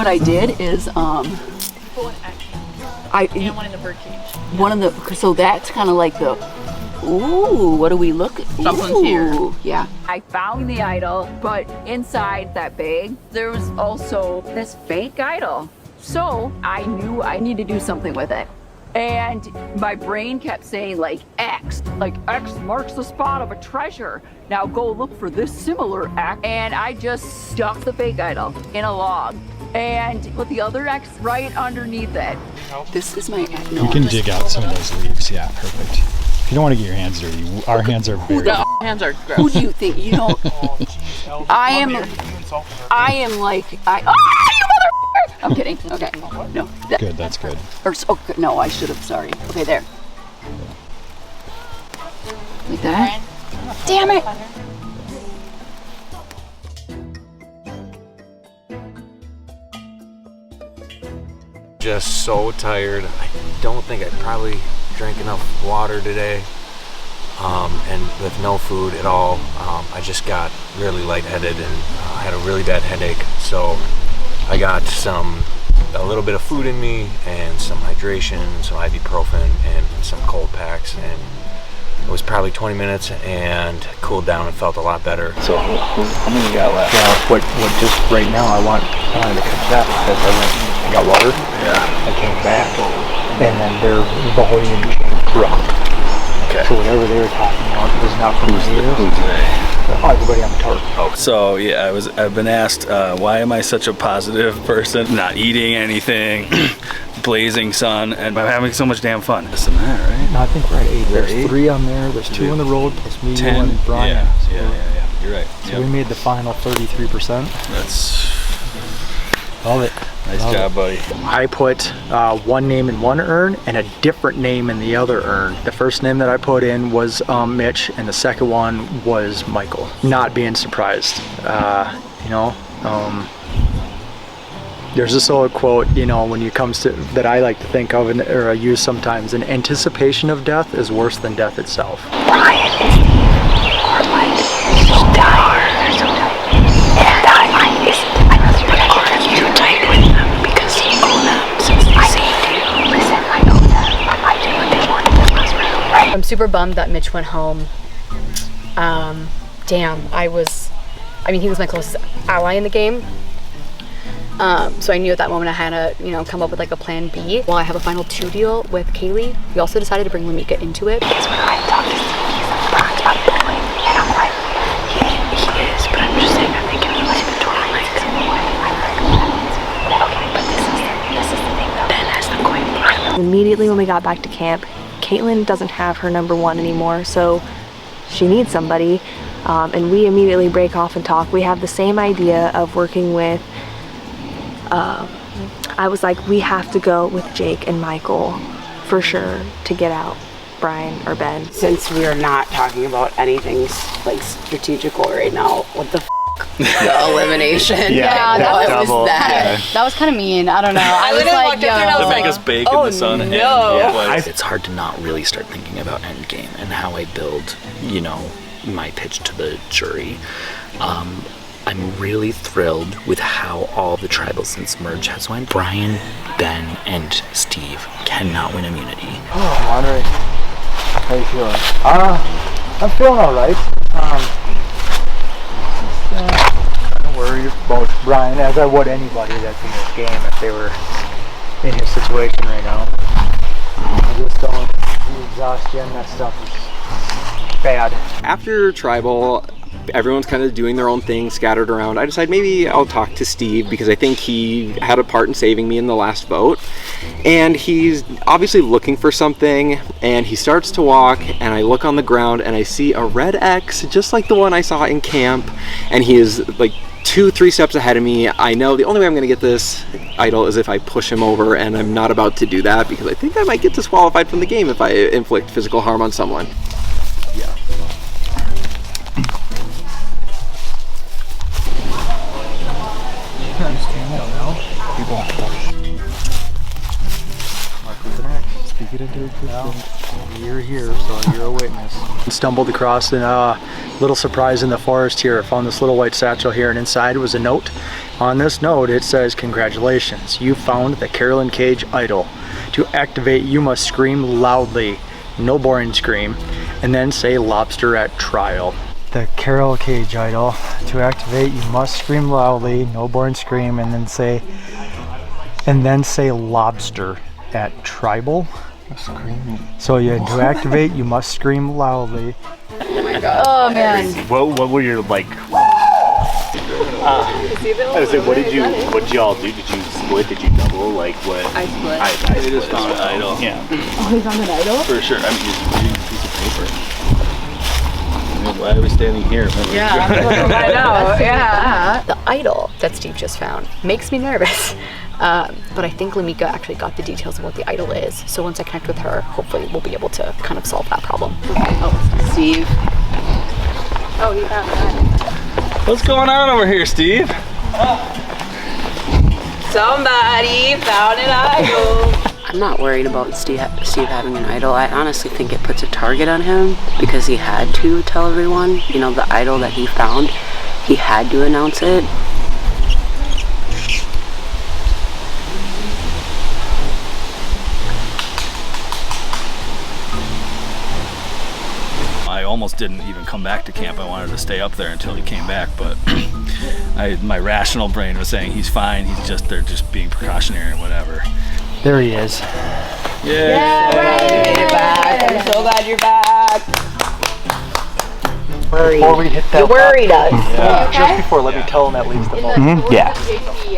what I did is Put one extra. And one in the bird cage. One of the, so that's kind of like the, ooh, what do we look at? Something's here. Yeah. I found the idol, but inside that bag, there was also this fake idol. So I knew I needed to do something with it. And my brain kept saying like X marks the spot of a treasure. Now go look for this similar X. And I just stuck the fake idol in a log and put the other X right underneath it. This is my X. You can dig out some of those leaves. Yeah, perfect. If you don't want to get your hands dirty, our hands are very The hands are gross. Who do you think? You know, I am like, you mother. I'm kidding. Okay. No. good. That's good. No, I should have. Sorry. Okay, there. Like that. Damn it. Just so tired. I don't think I probably drank enough water today. And with no food at all, I just got really lightheaded and I had a really bad headache. So I got a little bit of food in me and some hydration, some ibuprofen and some cold packs, and it was probably 20 minutes and cooled down and felt a lot better. So how many you got left? Yeah, what just right now I wanted to cut that because I got water. Yeah. I came back and then their volume dropped. Okay. So whatever they were talking about was not from everybody on the tour. Oh, so yeah, I've been asked why am I such a positive person, not eating anything, blazing sun, and I'm having so much damn fun. This and that, right? No, I think we're at 8. There's 3 on there. There's 2 on the road plus me, 10, you, and Brian. Yeah, so yeah. You're right. So we made the final 33%. That's Love it. Nice job, buddy. I put one name in one urn and a different name in the other urn. The first name that I put in was Mitch, and the second one was Michael. Not being surprised, there's this old quote, when it comes to that I like to think of or I use sometimes. An anticipation of death is worse than death itself. Brian and Steve are like so tight. And I know you're tight with them because you own them since they saved you. Listen, I know them. I did what they wanted this last round, right? I'm super bummed that Mitch went home. Damn, he was my closest ally in the game. So I knew at that moment I had to, come up with like a plan B. While I have a final 2 deal with Kaylee, we also decided to bring Lamika into it. Because when I talked to Steve, he's like, Brian's about to play. And I'm like, he is, but I'm just saying, I'm thinking of like the tour legs. Okay, but this is the thing though. Ben has the coin part. Immediately when we got back to camp, Caitlin doesn't have her number 1 anymore, so she needs somebody. And we immediately break off and talk. We have the same idea of working with I was like, we have to go with Jake and Michael for sure to get out Brian or Ben. Since we're not talking about anything like strategical right now, what the the elimination? That was kind of mean. I don't know. I was like, yo. They make us bake in the sun. No. It's hard to not really start thinking about endgame and how I build, my pitch to the jury. I'm really thrilled with how all the Tribal Sense merge has went. Brian, Ben, and Steve cannot win immunity. Oh, Andre, how you feeling? I'm feeling all right. Don't worry about Brian, as I would anybody that's in this game if they were in his situation right now. I just don't, the exhaustion, that stuff is bad. After Tribal, everyone's kind of doing their own thing, scattered around. I decided maybe I'll talk to Steve because I think he had a part in saving me in the last vote. And he's obviously looking for something, and he starts to walk, and I look on the ground and I see a red X, just like the one I saw in camp, and he is like 2-3 steps ahead of me. I know the only way I'm going to get this idol is if I push him over, and I'm not about to do that because I think I might get disqualified from the game if I inflict physical harm on someone. Yeah. Speak it into existence. You're here, so you're a witness. Stumbled across a little surprise in the forest here. I found this little white satchel here, and inside was a note. On this note, it says, congratulations, you found the Carolyn Cage idol. To activate, you must scream loudly, no boring scream, and then say lobster at trial. The Carol Cage idol. To activate, you must scream loudly, no boring scream, and then say lobster at tribal. So yeah, to activate, you must scream loudly. Oh my god. Oh man. What were your like? I was like, what did y'all do? Did you split? Did you double? Like what? I split. I just found an idol. Yeah. Oh, you found an idol? For sure. I'm using a piece of paper. Why are we standing here? Yeah, I know. Yeah. The idol that Steve just found makes me nervous. But I think Lamika actually got the details of what the idol is. So once I connect with her, hopefully we'll be able to kind of solve that problem. Oh, Steve. Oh, he found that. What's going on over here, Steve? Somebody found an idol. I'm not worried about Steve having an idol. I honestly think it puts a target on him because he had to tell everyone, you know, the idol that he found, he had to announce it. I almost didn't even come back to camp. I wanted to stay up there until he came back, but my rational brain was saying he's fine. They're just being precautionary or whatever. There he is. Yeah. You're back. I'm so glad you're back. Before we hit that, You worried us. yeah. Just before, let me tell him at least the Yeah.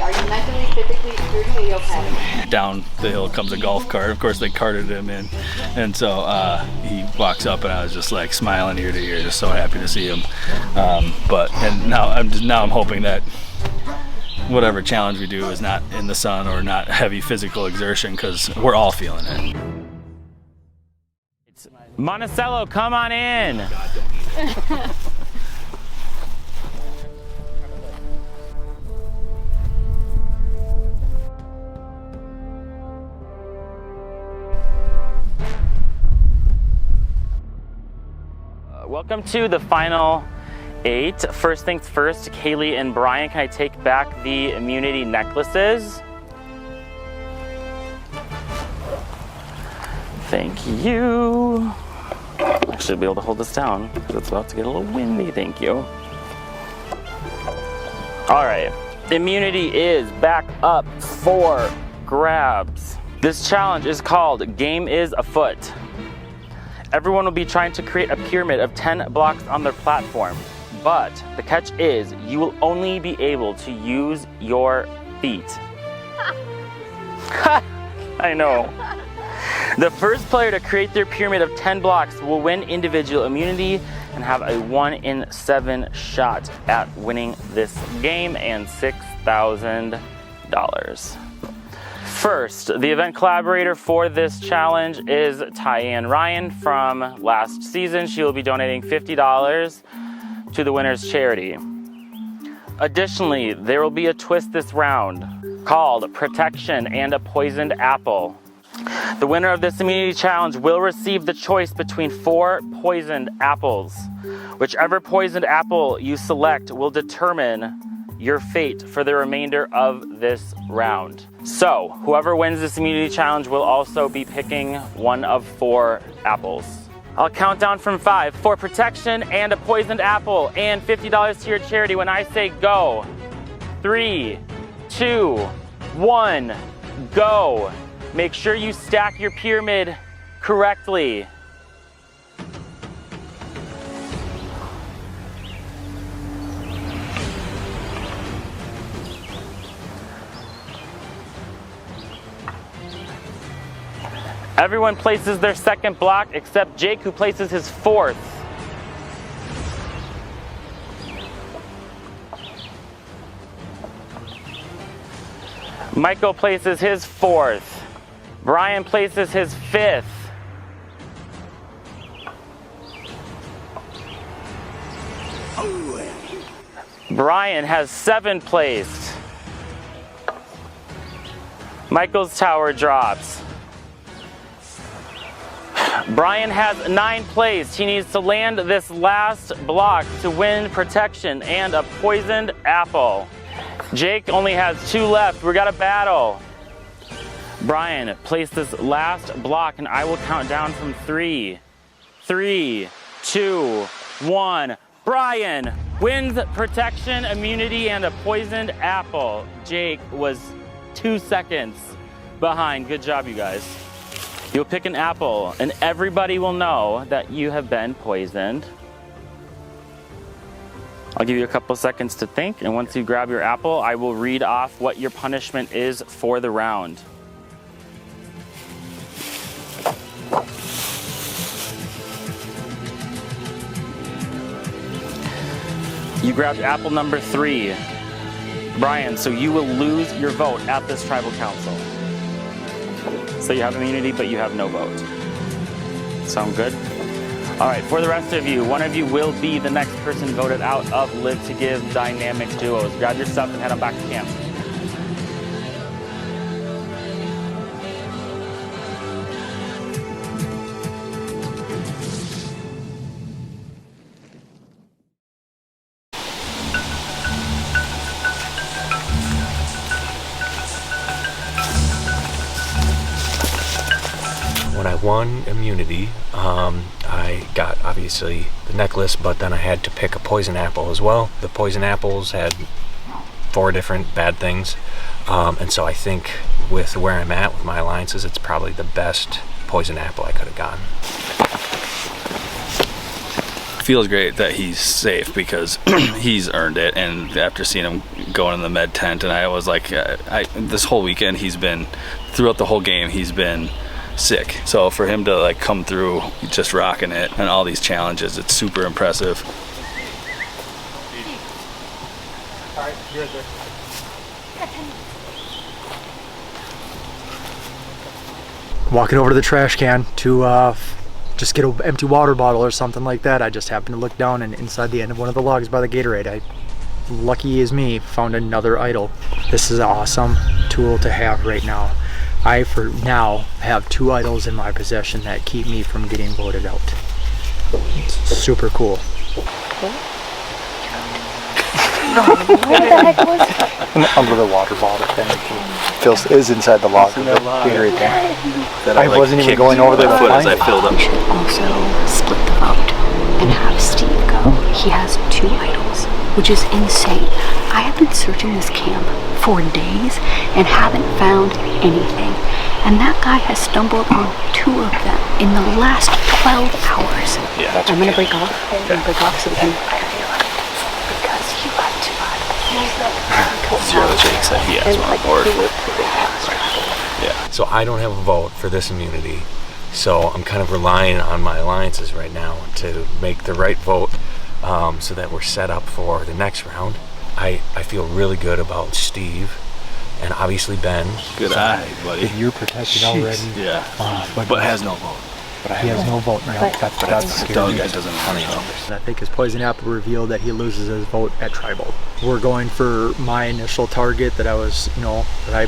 Are you mentally, physically, spiritually okay? Down the hill comes a golf cart. Of course, they carted him in, and so he walks up, and I was just like smiling ear to ear, just so happy to see him. Now I'm hoping that whatever challenge we do is not in the sun or not heavy physical exertion, because we're all feeling it. Monticello, come on in. Welcome to the final 8. First things first, Kaylee and Brian, can I take back the immunity necklaces? Thank you. Actually, I'll be able to hold this down because it's about to get a little windy. Thank you. All right, immunity is back up for grabs. This challenge is called Game is Afoot. Everyone will be trying to create a pyramid of 10 blocks on their platform, but the catch is you will only be able to use your feet. I know. The first player to create their pyramid of 10 blocks will win individual immunity and have a 1 in 7 shot at winning this game and $6,000. First, the event collaborator for this challenge is Tyann Ryan from last season. She will be donating $50 to the winner's charity. Additionally, there will be a twist this round called Protection and a Poisoned Apple. The winner of this immunity challenge will receive the choice between 4 poisoned apples. Whichever poisoned apple you select will determine your fate for the remainder of this round. So, whoever wins this immunity challenge will also be picking one of 4 apples. I'll count down from 5 for protection and a poisoned apple and $50 to your charity when I say go. 3, 2, 1, go. Make sure you stack your pyramid correctly. Everyone places their second block except Jake, who places his 4th. Michael places his 4th. Brian places his 5th. Brian has 7 placed. Michael's tower drops. Brian has 9 placed. He needs to land this last block to win protection and a poisoned apple. Jake only has 2 left. We got a battle. Brian, place this last block and I will count down from 3. 3, 2, 1. Brian wins protection, immunity, and a poisoned apple. Jake was 2 seconds behind. Good job, you guys. You'll pick an apple and everybody will know that you have been poisoned. I'll give you a couple seconds to think, and once you grab your apple, I will read off what your punishment is for the round. You grabbed apple number 3. Brian, so you will lose your vote at this tribal council. So you have immunity, but you have no vote. Sound good? All right, for the rest of you, one of you will be the next person voted out of Live to Give Dynamic Duos. Grab your stuff and head on back to camp. When I won immunity, I got obviously the necklace, but then I had to pick a poison apple as well. The poison apples had 4 different bad things, and so I think with where I'm at with my alliances, it's probably the best poison apple I could have gotten. Feels great that he's safe because he's earned it, and after seeing him going in the med tent, and I was like, this whole weekend he's been, throughout the whole game, he's been sick. So for him to like come through just rocking it and all these challenges, it's super impressive. All right, you're there. Walking over to the trash can to just get an empty water bottle or something like that. I just happened to look down, and inside the end of one of the logs by the Gatorade, lucky as me, found another idol. This is an awesome tool to have right now. I, for now, have 2 idols in my possession that keep me from getting voted out. It's super cool. Under the water bottle thing. Feels is inside the log. Gatorade thing. I wasn't even going over there to find it. Also split the vote and have Steve go. He has 2 idols, which is insane. I have been searching this camp for days and haven't found anything. And that guy has stumbled on 2 of them in the last 12 hours. Yeah, I'm gonna break off. I'm gonna break off so we can. Because you got 2 idols. So Jake said he has one board. Yeah. So I don't have a vote for this immunity, so I'm kind of relying on my alliances right now to make the right vote, so that we're set up for the next round. I feel really good about Steve and obviously Ben. Good eye, buddy. You're protected already. Yeah. But has no vote. But he has no vote now. That's scary. Doug doesn't have any vote. I think his poison apple revealed that he loses his vote at tribal. We're going for my initial target that I was, that I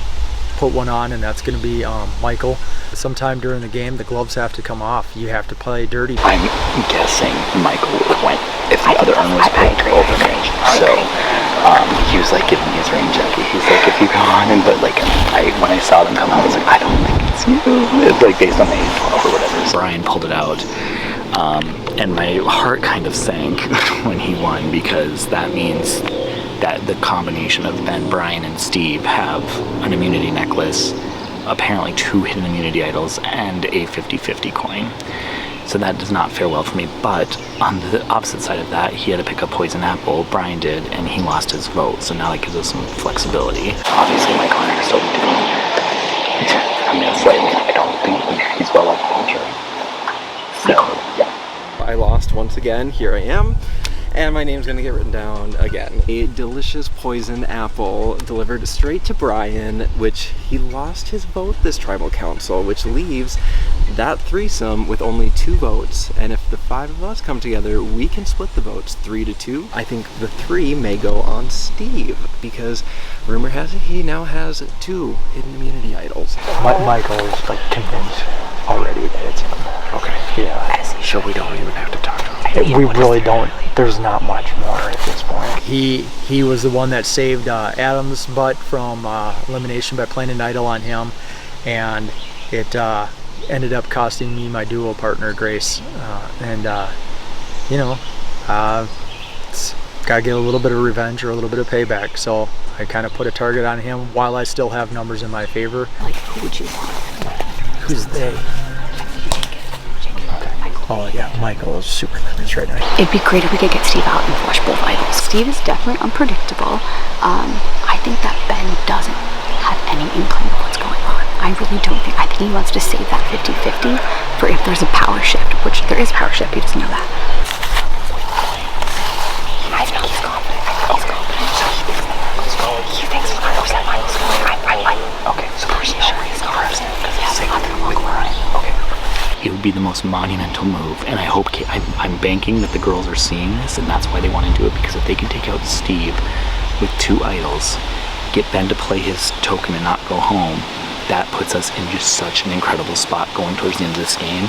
put one on, and that's going to be Michael. Sometime during the game, the gloves have to come off. You have to play dirty. I'm guessing Michael would have went if the other arm was picked over range. So he was like giving me his range jacket. He's like, if you go on, and but like when I saw them come out, I was like, I don't think it's you. It's like based on the 8-12 or whatever. Brian pulled it out, and my heart kind of sank when he won, because that means that the combination of Ben, Brian, and Steve have an immunity necklace, apparently 2 hidden immunity idols, and a 50-50 coin. So that does not fare well for me. But on the opposite side of that, he had to pick a poison apple, Brian did, and he lost his vote. So now that gives us some flexibility. Obviously, my corner is still doing. I mean, it's like, I don't think he's well off the jury. So, yeah. I lost once again. Here I am. And my name's gonna get written down again. A delicious poison apple delivered straight to Brian, which he lost his vote this tribal council, which leaves that threesome with only 2 votes. And if the 5 of us come together, we can split the votes 3-2. I think the 3 may go on Steve, because rumor has it he now has 2 hidden immunity idols. Michael is like convinced already that it's him. Okay. Yeah. So we don't even have to talk to him. we really don't. There's not much more at this point. He was the one that saved Adam's butt from elimination by playing an idol on him, and it ended up costing me my duo partner Grace. It's gotta get a little bit of revenge or a little bit of payback. So I kind of put a target on him while I still have numbers in my favor. Like, who would you want? Who's they? Oh yeah, Michael is super nervous right now. It'd be great if we could get Steve out and flush both idols. Steve is definitely unpredictable. I think that Ben doesn't have any inkling of what's going on. I really don't think. I think he wants to save that 50-50 for if there's a power shift, which there is power shift. He doesn't know that. I know he's confident. He thinks 100% Michael's going. Okay, so he's sure he's confident. Okay. It would be the most monumental move, and I hope I'm banking that the girls are seeing this, and that's why they want to do it, because if they can take out Steve with 2 idols, get Ben to play his token and not go home, that puts us in just such an incredible spot going towards the end of this game.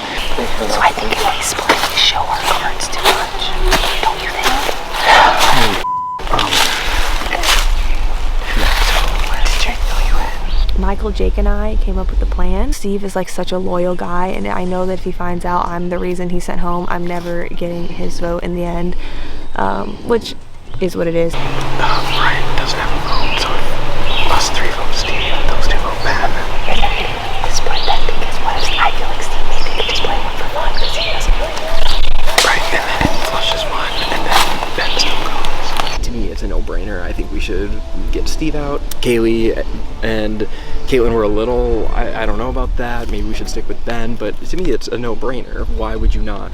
So I think if we split, we show our cards too much. Don't you think? Michael, Jake, and I came up with the plan. Steve is like such a loyal guy, and I know that if he finds out I'm the reason he's sent home, I'm never getting his vote in the end, which is what it is. Ryan doesn't have a vote, so us 3 vote Steve, those 2 vote Ben. To split that, because what if I feel like Steve maybe could just play one for fun because he doesn't really Right, and then it flushes one, and then Ben still goes. To me, it's a no-brainer. I think we should get Steve out. Kaylee and Caitlin were a little, I don't know about that. Maybe we should stick with Ben, but to me, it's a no-brainer. Why would you not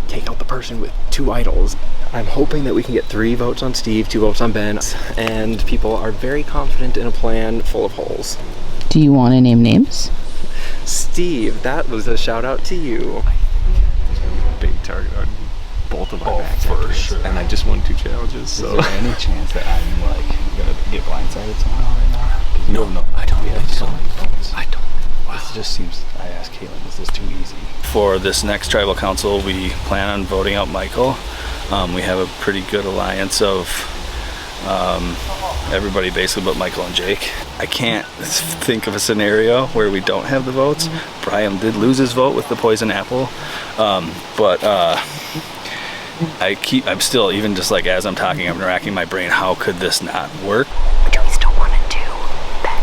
take out the person with 2 idols? I'm hoping that we can get 3 votes on Steve, 2 votes on Ben, and people are very confident in a plan full of holes. Do you want to name names? Steve, that was a shout out to you. Big target on both of our backs for sure. And I just won 2 challenges. So. Is there any chance that I'm like gonna get blindsided somehow right now? No, I don't think so. I don't. Wow. This just seems. I asked Caitlin, is this too easy? For this next tribal council, we plan on voting out Michael. We have a pretty good alliance of everybody basically but Michael and Jake. I can't think of a scenario where we don't have the votes. Brian did lose his vote with the poison apple, but I'm still, even just like as I'm talking, I'm racking my brain, how could this not work? Do we still want to do Ben?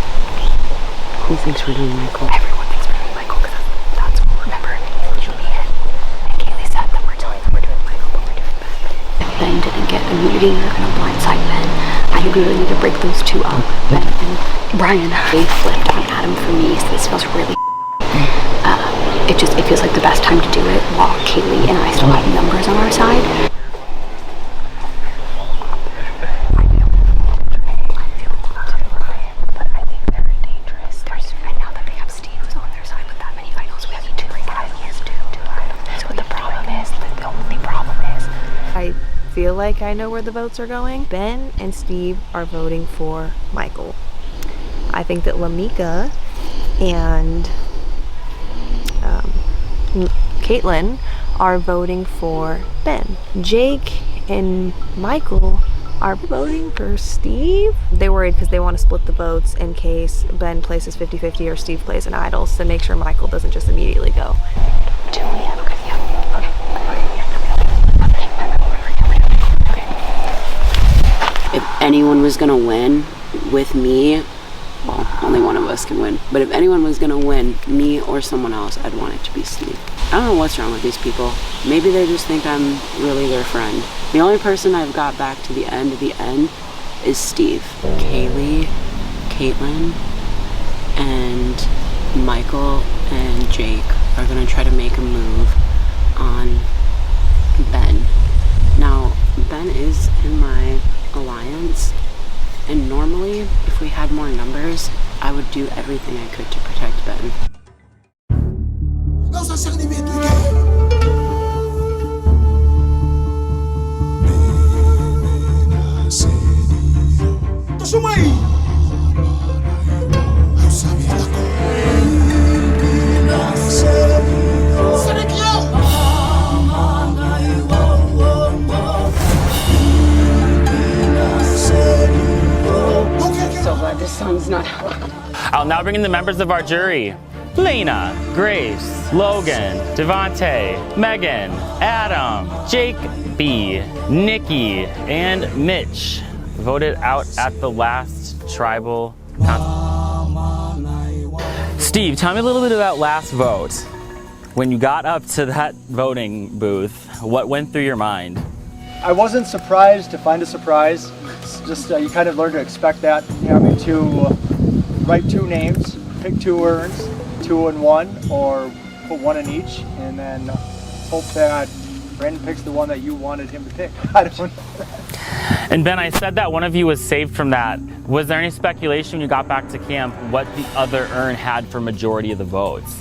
Who thinks we're doing Michael? Everyone thinks we're doing Michael because that's what, remember, me and Kaylee said that we're telling them we're doing Michael, but we're doing Ben. If Ben didn't get immunity, we're going to blindside Ben. I think we really need to break those 2 up, Ben and Brian. They flipped on Adam for me, so this feels really it feels like the best time to do it while Kaylee and I still have numbers on our side. But I think they're dangerous. And now that they have Steve who's on their side with that many idols, we have to do idols too. So the problem is, the only problem is, I feel like I know where the votes are going. Ben and Steve are voting for Michael. I think that Lamika and Caitlin are voting for Ben. Jake and Michael are voting for Steve. They're worried because they want to split the votes in case Ben places 50-50 or Steve plays an idol, to make sure Michael doesn't just immediately go. do we have If anyone was gonna win with me, well, only one of us can win, but if anyone was gonna win, me or someone else, I'd want it to be Steve. I don't know what's wrong with these people. Maybe they just think I'm really their friend. The only person I've got back to the end is Steve. Kaylee, Caitlin, and Michael and Jake are gonna try to make a move on Ben. Now, Ben is in my alliance, and normally, if we had more numbers, I would do everything I could to protect Ben. tongue's not out. I'll now bring in the members of our jury. Lena, Grace, Logan, Devontae, Megan, Adam, Jake B, Nikki, and Mitch voted out at the last tribal council. Steve, tell me a little bit about last vote. When you got up to that voting booth, what went through your mind? I wasn't surprised to find a surprise. It's just you kind of learn to expect that. You having to write 2 names, pick 2 urns, 2 in 1, or put 1 in each, and then hope that Brandon picks the one that you wanted him to pick. I don't know. And Ben, I said that one of you was saved from that. Was there any speculation when you got back to camp what the other urn had for majority of the votes?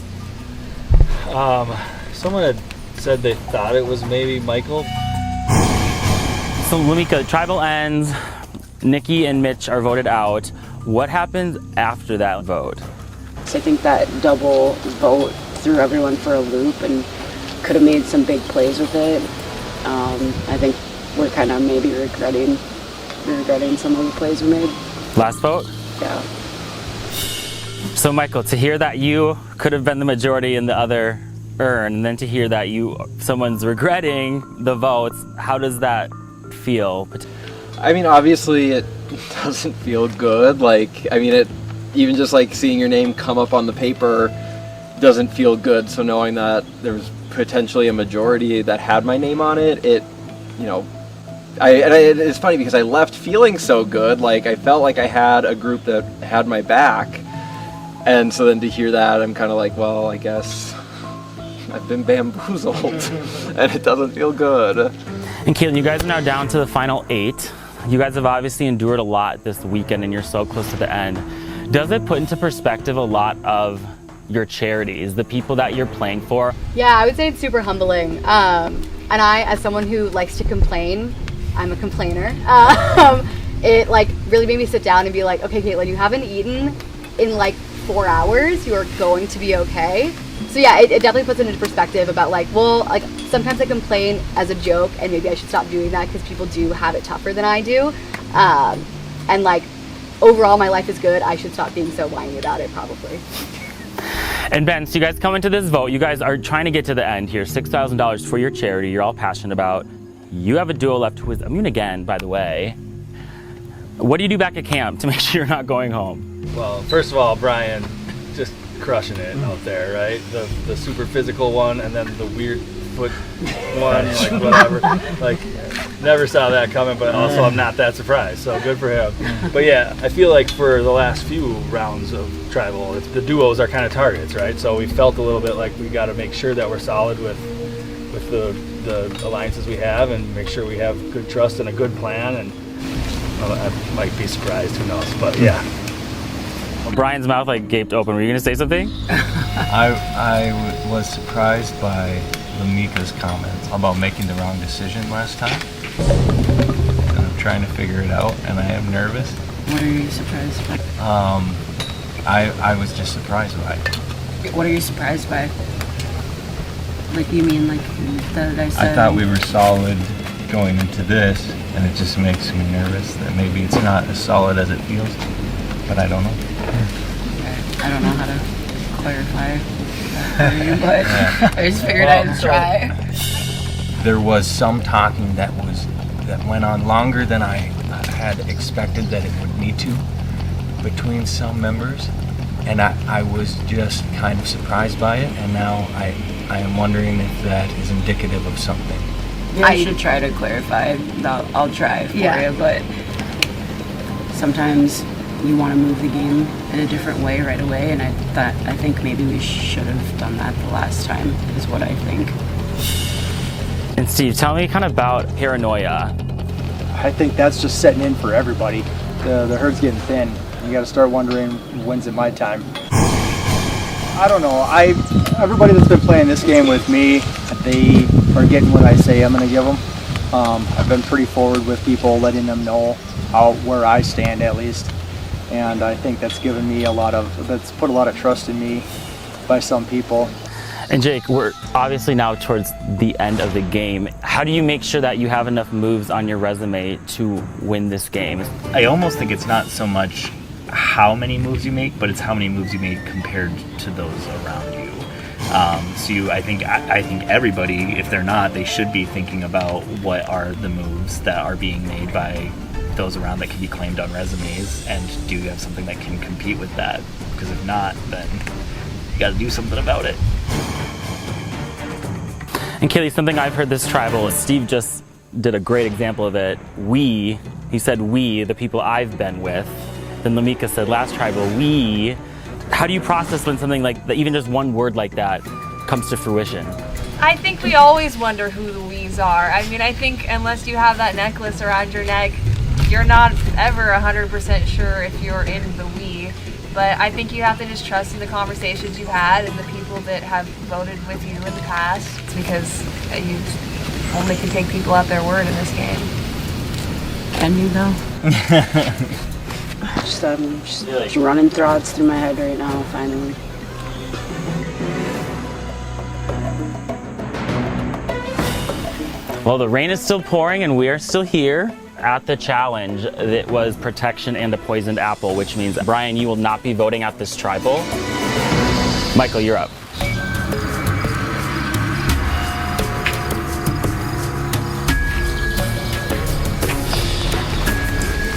Someone had said they thought it was maybe Michael. So Lamika, tribal ends, Nikki and Mitch are voted out. What happens after that vote? So I think that double vote threw everyone for a loop and could have made some big plays with it. I think we're kind of maybe regretting some of the plays we made. Last vote? Yeah. So Michael, to hear that you could have been the majority in the other urn, and then to hear that someone's regretting the votes, how does that feel? I mean, obviously it doesn't feel good. Like, I mean, it even just like seeing your name come up on the paper doesn't feel good. So knowing that there was potentially a majority that had my name on it, it's funny because I left feeling so good. Like, I felt like I had a group that had my back. And so then to hear that, I'm kind of like, well, I guess I've been bamboozled and it doesn't feel good. And Caitlin, you guys are now down to the final 8. You guys have obviously endured a lot this weekend and you're so close to the end. Does it put into perspective a lot of your charities, the people that you're playing for? Yeah, I would say it's super humbling. And I, as someone who likes to complain, I'm a complainer. It like really made me sit down and be like, okay, Caitlin, you haven't eaten in like 4 hours. You are going to be okay. So yeah, it definitely puts it into perspective about like, well, like sometimes I complain as a joke and maybe I should stop doing that because people do have it tougher than I do. And like overall my life is good. I should stop being so whiny about it probably. And Ben, so you guys come into this vote, you guys are trying to get to the end here, $6,000 for your charity you're all passionate about. You have a duo left who is immune again, by the way. What do you do back at camp to make sure you're not going home? Well, first of all, Brian, just crushing it out there, right? The super physical one and then the weird foot one, like whatever. Like, never saw that coming, but also I'm not that surprised, so good for him. But yeah, I feel like for the last few rounds of tribal, the duos are kind of targets, right? So we felt a little bit like we got to make sure that we're solid with the alliances we have and make sure we have good trust and a good plan. And well, I might be surprised, who knows? But yeah. Well, Brian's mouth like gaped open. Were you gonna say something? I was surprised by Lamika's comments about making the wrong decision last time. And I'm trying to figure it out, and I am nervous. What are you surprised by? I was just surprised by it. What are you surprised by? Like, you mean like that I said? I thought we were solid going into this, and it just makes me nervous that maybe it's not as solid as it feels, but I don't know. I don't know how to clarify that for you, but I just figured I'd try. There was some talking that went on longer than I had expected that it would need to between some members, and I was just kind of surprised by it, and now I am wondering if that is indicative of something. I should try to clarify. I'll try for you, but sometimes you want to move the game in a different way right away, and I think maybe we should have done that the last time, is what I think. And Steve, tell me kind of about paranoia. I think that's just setting in for everybody. The herd's getting thin. You got to start wondering, when's it my time? I don't know. Everybody that's been playing this game with me, they are getting what I say I'm going to give them. I've been pretty forward with people, letting them know where I stand at least. And I think that's given me that's put a lot of trust in me by some people. And Jake, we're obviously now towards the end of the game. How do you make sure that you have enough moves on your resume to win this game? I almost think it's not so much how many moves you make, but it's how many moves you make compared to those around you. I think everybody, if they're not, they should be thinking about what are the moves that are being made by those around that can be claimed on resumes, and do you have something that can compete with that? Because if not, then you got to do something about it. And Kaylee, something I've heard this tribal, Steve just did a great example of it. He said we, the people I've been with. Then Lamika said last tribal, we. How do you process when something like that, even just one word like that, comes to fruition? I think we always wonder who the we's are. I mean, I think unless you have that necklace around your neck, you're not ever 100% sure if you're in the we. But I think you have to just trust in the conversations you've had and the people that have voted with you in the past. It's because you only can take people at their word in this game. Can you though? Just running thoughts through my head right now, finally. Well, the rain is still pouring and we are still here at the challenge that was protection and the poisoned apple, which means, Brian, you will not be voting at this tribal. Michael, you're up.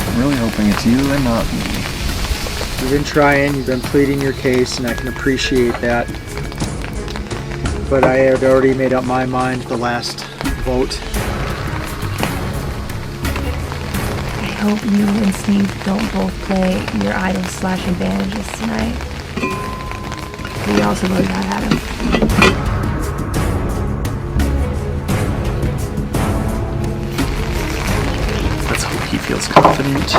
I'm really hoping it's you and not me. You've been trying, you've been pleading your case, and I can appreciate that. But I had already made up my mind the last vote. I hope you and Steve don't both play your idol/advantages tonight. We also voted that at him. Let's hope he feels confident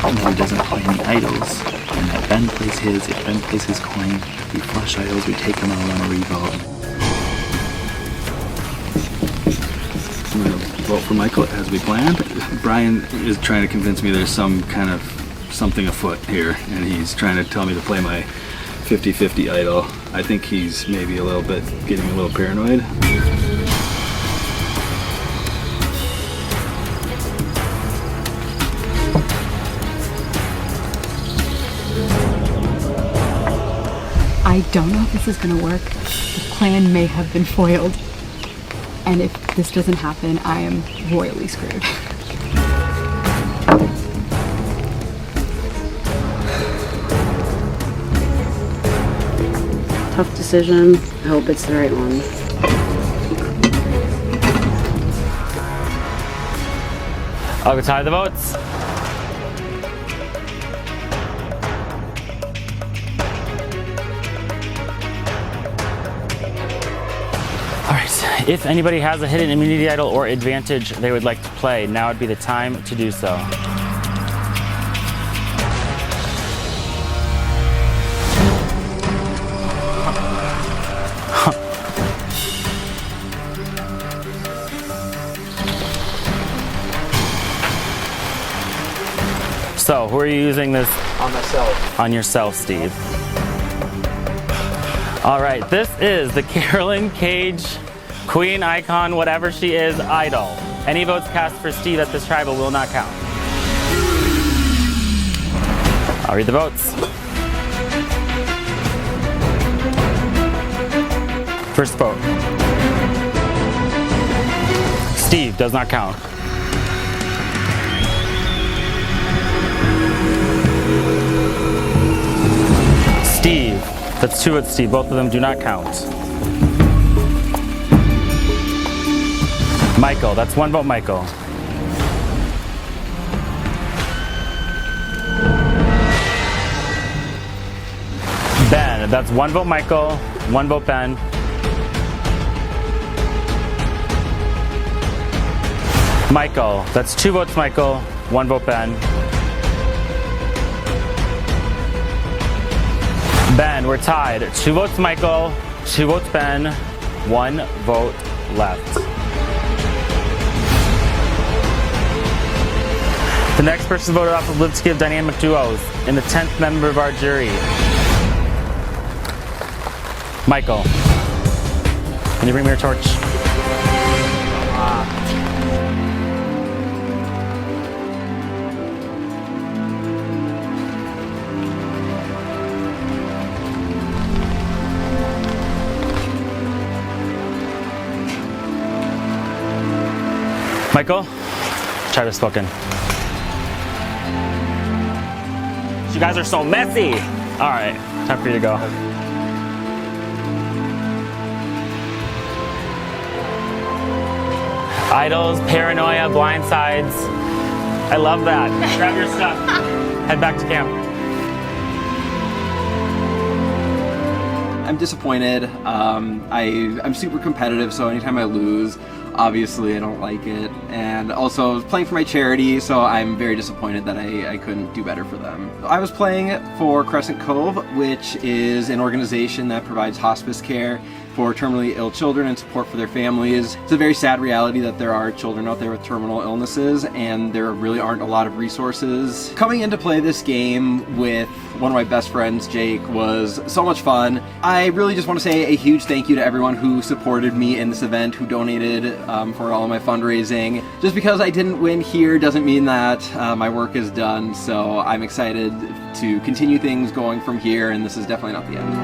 and that he doesn't play any idols, and that Ben plays his. If Ben plays his coin, we flush idols, we take them out on a revote. I'm going to vote for Michael as we planned. Brian is trying to convince me there's some kind of something afoot here, and he's trying to tell me to play my 50-50 idol. I think he's maybe a little bit getting a little paranoid. I don't know if this is gonna work. The plan may have been foiled. And if this doesn't happen, I am royally screwed. Tough decision. I hope it's the right one. I'll go tie the votes. If anybody has a hidden immunity idol or advantage they would like to play, now would be the time to do so. So, who are you using this? On myself. On yourself, Steve. All right, this is the Carolyn Cage Queen, icon, whatever she is, idol. Any votes cast for Steve at this tribal will not count. I'll read the votes. First vote. Steve does not count. Steve, that's 2 votes, Steve. Both of them do not count. Michael, that's 1 vote, Michael. Ben, that's 1 vote, Michael, 1 vote, Ben. Michael, that's 2 votes, Michael, 1 vote, Ben. Ben, we're tied. 2 votes, Michael, 2 votes, Ben, 1 vote left. The next person voted off of Lipsky of Dynamic Duos and the 10th member of our jury. Michael, can you bring me your torch? Michael, try to spoken. You guys are so messy. All right, time for you to go. Idols, paranoia, blindsides. I love that. Grab your stuff. Head back to camp. I'm disappointed. I'm super competitive, so anytime I lose, obviously I don't like it. And also I was playing for my charity, so I'm very disappointed that I couldn't do better for them. I was playing for Crescent Cove, which is an organization that provides hospice care for terminally ill children and support for their families. It's a very sad reality that there are children out there with terminal illnesses and there really aren't a lot of resources. Coming into play this game with one of my best friends, Jake, was so much fun. I really just want to say a huge thank you to everyone who supported me in this event, who donated for all of my fundraising. Just because I didn't win here doesn't mean that my work is done, so I'm excited to continue things going from here, and this is definitely not the end.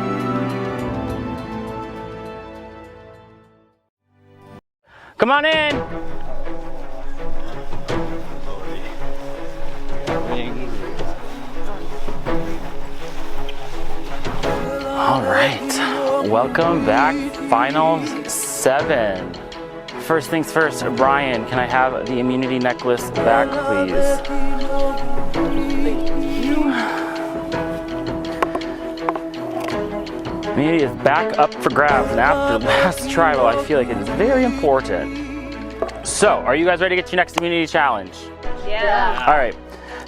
Come on in. All right, welcome back, final 7. First things first, Brian, can I have the immunity necklace back, please? Immunity is back up for grabs, and after last tribal, I feel like it is very important. So, are you guys ready to get your next immunity challenge? Yeah. All right,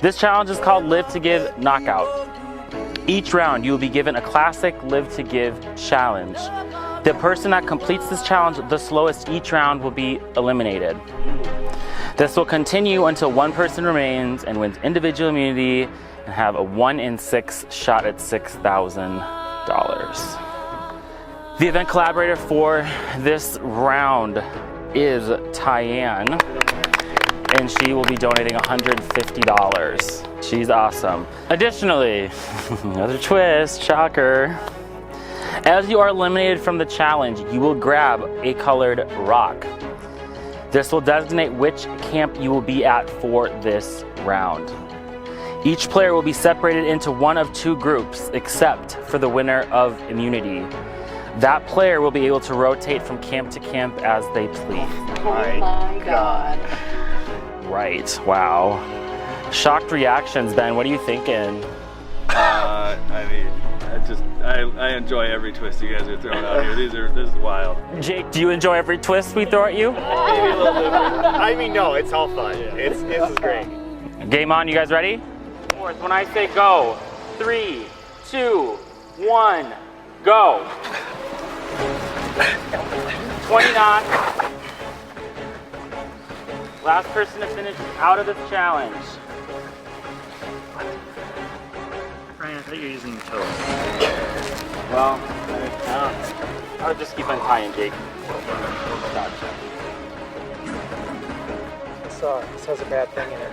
this challenge is called Live to Give Knockout. Each round, you will be given a classic Live to Give challenge. The person that completes this challenge the slowest each round will be eliminated. This will continue until one person remains and wins individual immunity and have a 1 in 6 shot at $6,000. The event collaborator for this round is Tyann, and she will be donating $150. She's awesome. Additionally, another twist, shocker. As you are eliminated from the challenge, you will grab a colored rock. This will designate which camp you will be at for this round. Each player will be separated into one of 2 groups, except for the winner of immunity. That player will be able to rotate from camp to camp as they please. Oh my God. Right, wow. Shocked reactions, Ben, what are you thinking? I mean, I enjoy every twist you guys are throwing out here. This is wild. Jake, do you enjoy every twist we throw at you? Maybe a little bit. I mean, no, it's all fun. This is great. Game on, you guys ready? When I say go, 3, 2, 1, go. 20 knots. Last person to finish is out of this challenge. Brian, I thought you were using your toes. Well, I'll just keep untying Jake. Gotcha. This has a bad thing in it.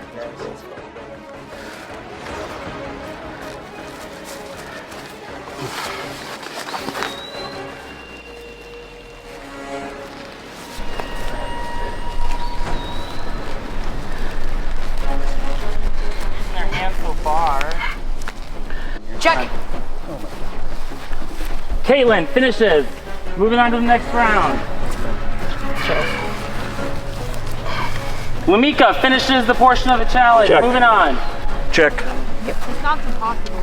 Their hands so far. Check. Caitlin finishes. Moving on to the next round. Lamika finishes the portion of the challenge. Check. Moving on. Check. It's not impossible.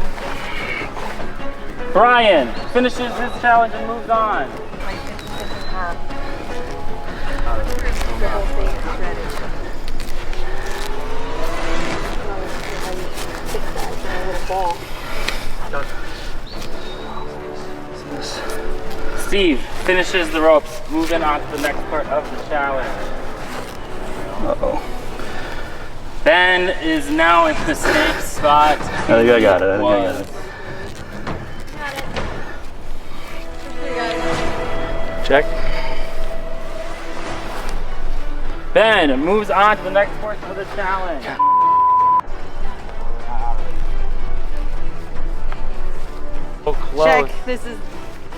Brian finishes his challenge and moves on. Steve finishes the ropes, moving on to the next part of the challenge. Uh-oh. Ben is now in the same spot. I think I got it. Check. Ben moves on to the next portion of the challenge. So close. Check. This is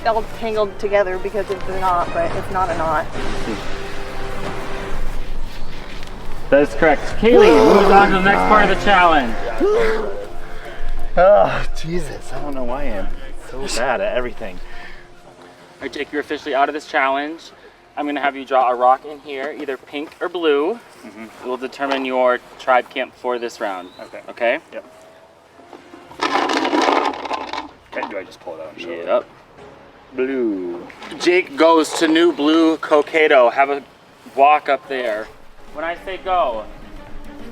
all tangled together because of the knot, but it's not a knot. That is correct. Kaylee moves on to the next part of the challenge. Oh, Jesus. I don't know why I am so bad at everything. All right, Jake, you're officially out of this challenge. I'm gonna have you draw a rock in here, either pink or blue. It will determine your tribe camp for this round. Okay. Okay? Yep. Okay, do I just pull it out and show it? Yep. Blue. Jake goes to new blue coqueto. Have a walk up there. When I say go,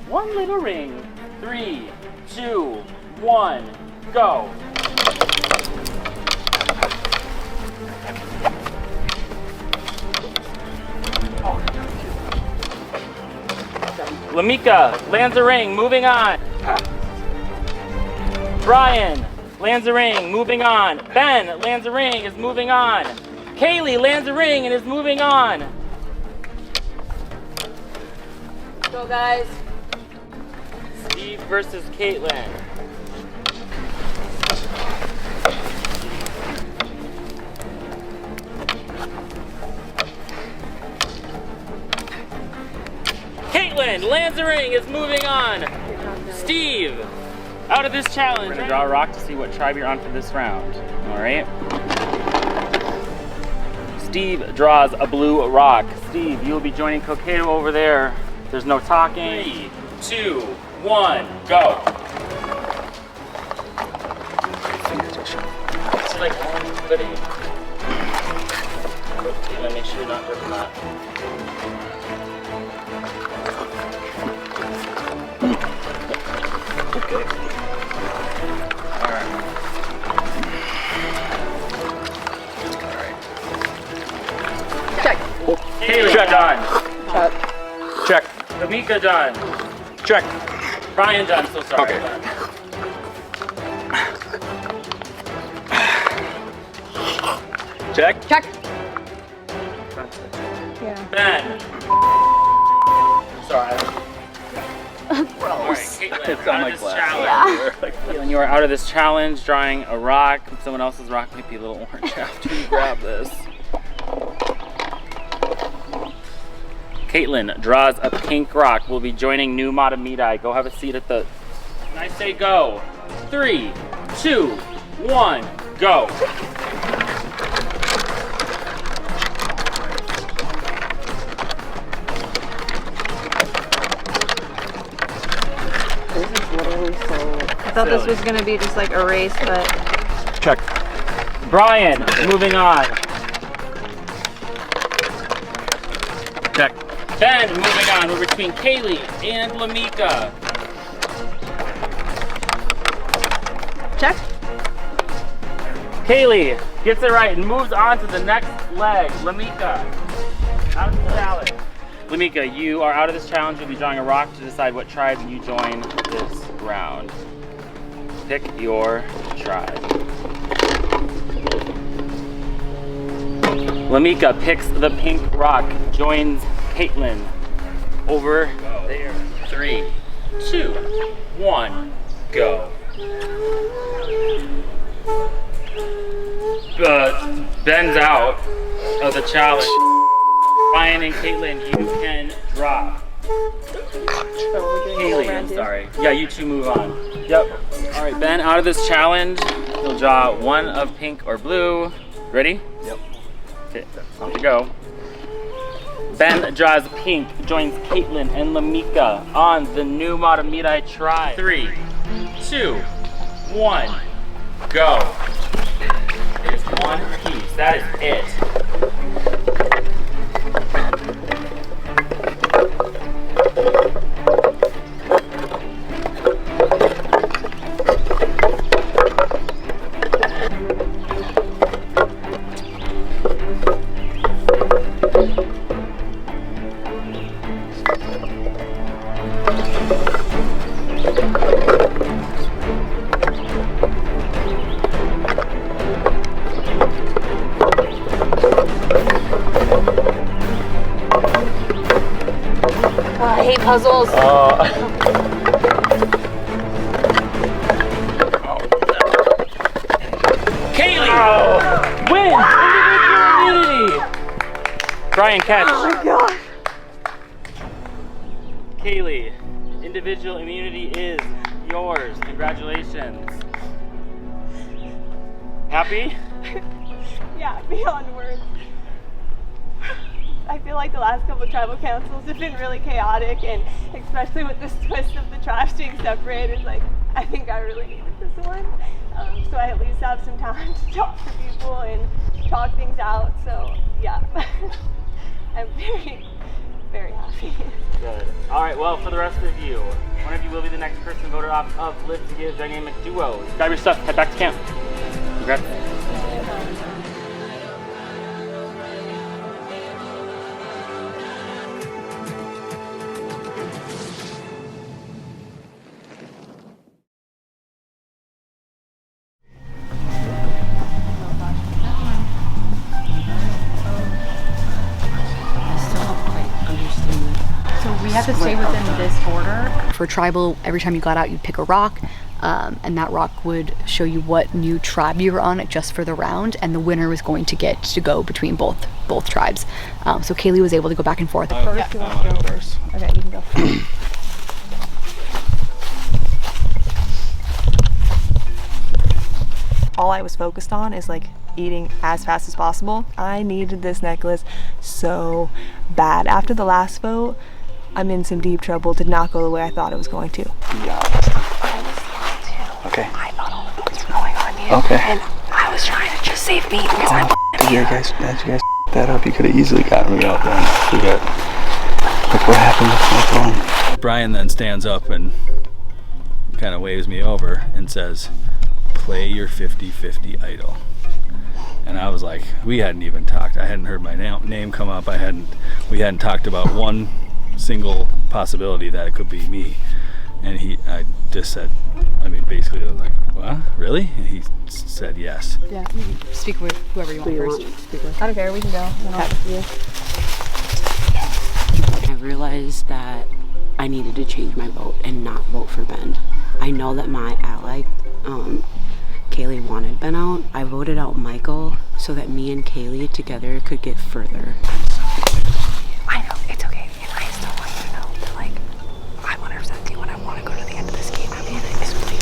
one little ring. 3, 2, 1, go. Lamika lands a ring, moving on. Brian lands a ring, moving on. Ben lands a ring, is moving on. Kaylee lands a ring and is moving on. Go, guys. Steve versus Caitlin. Caitlin lands a ring, is moving on. Steve, out of this challenge. We're gonna draw a rock to see what tribe you're on for this round. All right. Steve draws a blue rock. Steve, you will be joining Coqueto over there. There's no talking. 3, 2, 1, go. It's like goody. You gotta make sure you're not ripping that. Okay. Alright. Check. Kaylee, Check. done. Check. Check. Lamika done. Check. Brian done, so sorry. Okay. Done. Check. Check. Yeah. Ben. Sorry. Gross. Caitlin, It's out on of my this glass. challenge. Caitlin, you are out of this challenge, drawing a rock. Someone else's rock might be a little orange after you grab this. Caitlin draws a pink rock. We'll be joining New Matamidi. Go have a seat at the... When I say go, 3, 2, 1, go. I thought this was gonna be just like a race, but Check. Brian, moving on. Check. Ben, moving on. We're between Kaylee and Lamika. check. Kaylee gets it right and moves on to the next leg. Lamika, out of the challenge. Lamika, you are out of this challenge. You'll be drawing a rock to decide what tribe you join this round. Pick your tribe. Lamika picks the pink rock, joins Caitlin over there. 3, 2, 1, go. Ben's out of the challenge. Ryan and Caitlin, you can drop. Kaylee, I'm sorry. Yeah, you two move on. Yep. All right, Ben, out of this challenge, you'll draw one of pink or blue. Ready? Yep. Okay, off you go. Ben draws pink, joins Caitlin and Lamika on the New Matamidi tribe. 3, 2, 1, go. It's one piece. That is it. I hate puzzles. Kaylee wins individual immunity. Brian, catch. Oh my god. Kaylee. individual immunity is yours. Congratulations. Happy? Yeah, beyond words. I feel like the last couple of tribal councils have been really chaotic, and especially with this twist of the tribes being separated, like, I think I really needed this one. So I at least have some time to talk to people and talk things out. So yeah, I'm very, very happy. Good. All right, well, for the rest of you, one of you will be the next person voted off of Live to Give Dynamic Duos. Grab your stuff, head back to camp. Congrats. We have to stay within this border. For tribal, every time you got out, you'd pick a rock, and that rock would show you what new tribe you were on just for the round, and the winner was going to get to go between both tribes. So Kaylee was able to go back and forth. First, you want to go first? Okay, you can go. All I was focused on is like eating as fast as possible. I needed this necklace so bad. After the last vote, I'm in some deep trouble. Did not go the way I thought it was going to. Yeah. Okay. I thought all the votes were going on you. Okay. And I was trying to just save me because I'm You guys that up. You could have easily gotten me out then. We got. Look what happened with my phone. Brian then stands up and kind of waves me over and says, "Play your 50-50 idol." And I was like, we hadn't even talked. I hadn't heard my name come up. We hadn't talked about one single possibility that it could be me. And I just said, basically I was like, what, really? And he said yes. Yeah, you can speak with whoever you want first. Speak with. I don't care, we can go. I realized that I needed to change my vote and not vote for Ben. I know that my ally, Kaylee, wanted Ben out. I voted out Michael so that me and Kaylee together could get further. I know, it's okay. And I still want you to know that, like, I 100% do and I want to go to the end of this game. I mean, it's really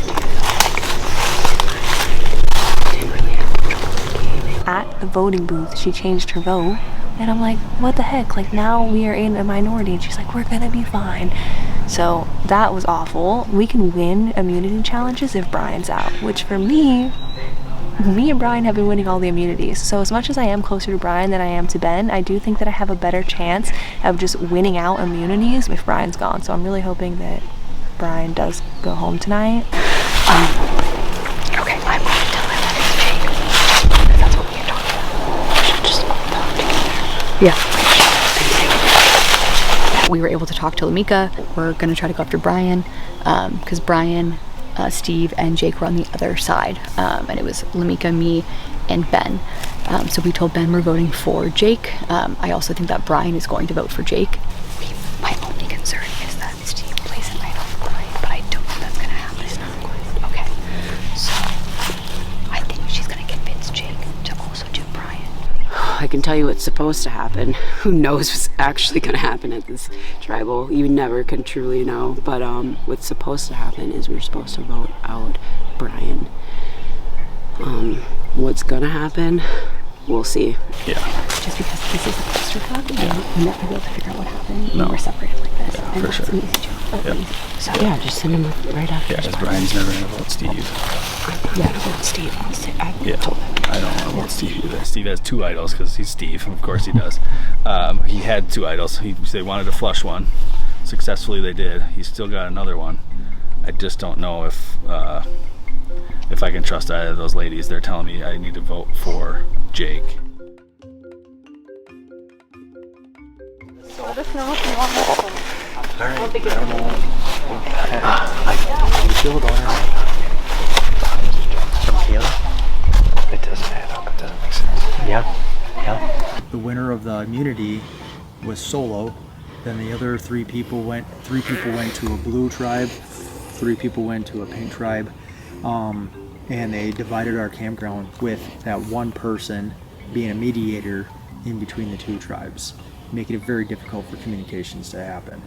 didn't really have control of the game. At the voting booth, she changed her vote. And I'm like, what the heck? Like, now we are in a minority. And she's like, we're gonna be fine. So that was awful. We can win immunity challenges if Brian's out, which for me and Brian have been winning all the immunities. So as much as I am closer to Brian than I am to Ben, I do think that I have a better chance of just winning out immunities if Brian's gone. So I'm really hoping that Brian does go home tonight. Okay, I'm going to tell him that it's Jake. Because that's what we are talking about. We should just vote them together. Yeah. We were able to talk to Lamika. We're gonna try to go after Brian, because Brian, Steve, and Jake were on the other side, and it was Lamika, me, and Ben. So we told Ben we're voting for Jake. I also think that Brian is going to vote for Jake. My only concern is that Steve plays an idol for Brian, but I don't think that's gonna happen. It's not going to. Okay. So I think she's gonna convince Jake to also do Brian. I can tell you what's supposed to happen. Who knows what's actually going to happen at this tribal? You never can truly know. But what's supposed to happen is we're supposed to vote out Brian. What's going to happen? We'll see. Yeah. Just because this is a poster cup, you'll never be able to figure out what happened when No. we're separated like this. Yeah, and for that's sure. an easy job. Yeah. So yeah, just send him right after. Yeah, because Brian's never going to vote Steve. Yeah, vote Steve. I told him. I don't want to vote Steve either. Steve has two idols because he's Steve. Of course he does. He had two idols. They wanted to flush one. Successfully they did. He's still got another one. I just don't know if I can trust either of those ladies. They're telling me I need to vote for Jake. Let us know if you want this one. All right. I don't think it's I don't know. How you feel about her? From Kayla? It doesn't add up. It doesn't make sense. Yeah. The winner of the immunity was Solo. Then the other three people went to a blue tribe, 3 people went to a pink tribe, and they divided our campground with that one person being a mediator in between the two tribes. making it very difficult for communications to happen.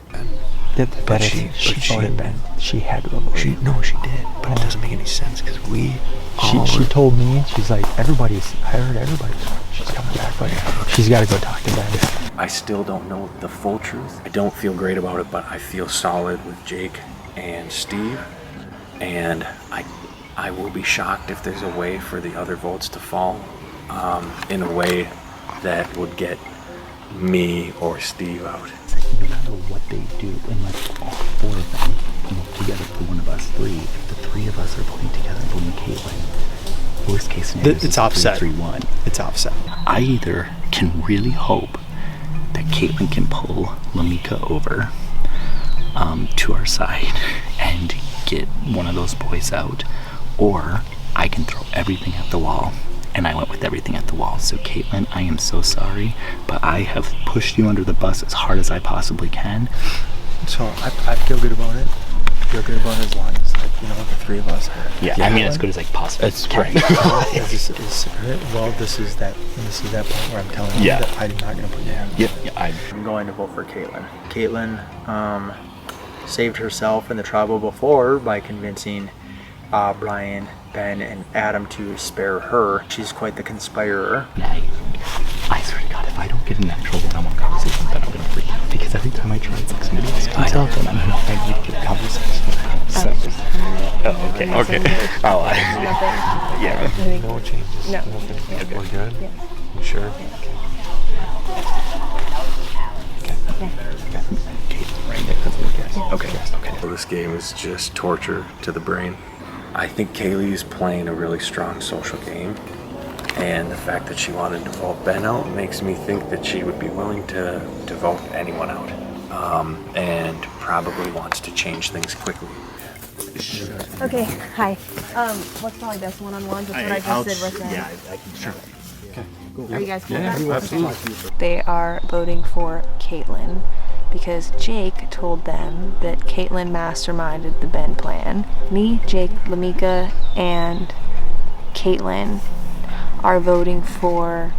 But she had to avoid it. No, she did. But it doesn't make any sense because She told me, she's like, I heard everybody's she's coming back, but she's got to go talk to Ben. I still don't know the full truth. I don't feel great about it, but I feel solid with Jake and Steve. And I will be shocked if there's a way for the other votes to fall in a way that would get me or Steve out. No matter what they do, unless all four of them come up together for one of us three, if the three of us are pulling together and pulling Caitlin, worst case scenario It's offset. 3-1. It's offset. I either can really hope that Caitlin can pull Lamika over to our side and get one of those boys out, or I can throw everything at the wall. And I went with everything at the wall. So Caitlin, I am so sorry, but I have pushed you under the bus as hard as I possibly can. So I feel good about it. I feel good about it as long as, like, you know, the three of us are. Yeah, I mean, as good as I possibly It's can. right. This is that point where I'm telling you that I'm not going to put you in. Yep. I'm going to vote for Caitlin. Caitlin saved herself in the trouble before by convincing Brian, Ben, and Adam to spare her. She's quite the conspirer. I swear to God, if I don't get an actual one-on-one conversation, then I'm gonna freak out. Because every time I try and like somebody else comes out, then I need to get a conversation. So, oh, okay. Oh, yeah. No changes. No. Nothing. We're good? Yeah. You sure? Okay. Well, this game is just torture to the brain. I think Kaylee's playing a really strong social game, and the fact that she wanted to vote Ben out makes me think that she would be willing to vote anyone out, and probably wants to change things quickly. Okay, hi. What's probably best one-on-one? Just what I just did with them. Yeah, I can. Sure. Okay. Are you guys cool with that? Absolutely. They are voting for Caitlin because Jake told them that Caitlin masterminded the Ben plan. Me, Jake, Lamika, and Caitlin are voting for